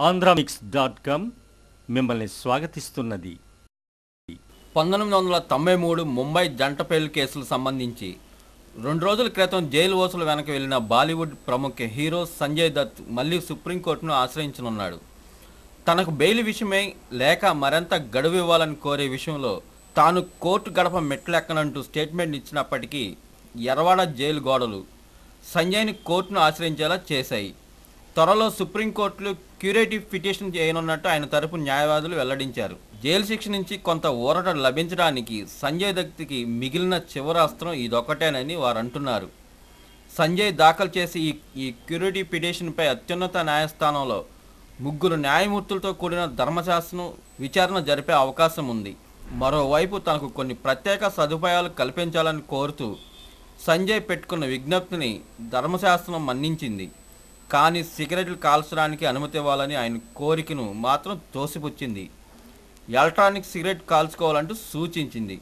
ఆంధ్రామిక్స్.com మిమ్మల్ని స్వాగతిస్తున్నది. 1993 ముంబై జంట పెళ్లి కేసులు సంబంధించి 2 రోజుల క్రితం జైలు ఓసులు వెనక వెళ్లిన బాలీవుడ్ ప్రముఖ హీరో సంజయ్ దత్ మళ్లీ సుప్రీంకోర్టును ఆశ్రయించనున్నాడు. తనకు బెయిల్ విషయమై లేక మరింత గడువు ఇవ్వాలని కోరే విషయంలో తాను కోర్టు గడప మెట్లెక్కనంటూ స్టేట్మెంట్ ఇచ్చినప్పటికీ ఎర్రవాడ జైలు గోడలు సంజయ్ని కోర్టును ఆశ్రయించేలా చేశాయి. త్వరలో సుప్రీంకోర్టులో క్యూరేటివ్ పిటిషన్ చేయనున్నట్టు ఆయన తరపు న్యాయవాదులు వెల్లడించారు. జైలు శిక్ష నుంచి కొంత ఊరట లభించడానికి సంజయ్ దత్కి మిగిలిన చివరి అస్త్రం ఇదొక్కటేనని వారు అంటున్నారు. సంజయ్ దాఖలు చేసి ఈ క్యూరేటివ్ పిటిషన్పై అత్యున్నత న్యాయస్థానంలో 3 న్యాయమూర్తులతో కూడిన ధర్మశాస్త్రం విచారణ జరిపే అవకాశం ఉంది. మరోవైపు తనకు కొన్ని ప్రత్యేక సదుపాయాలు కల్పించాలని కోరుతూ సంజయ్ పెట్టుకున్న విజ్ఞప్తిని ధర్మశాస్త్రం మన్నించింది. కానీ సిగరెట్లు కాల్చడానికి అనుమతి ఇవ్వాలని ఆయన కోరికను మాత్రం తోసిపుచ్చింది. ఎలక్ట్రానిక్ సిగరెట్ కాల్చుకోవాలంటూ సూచించింది.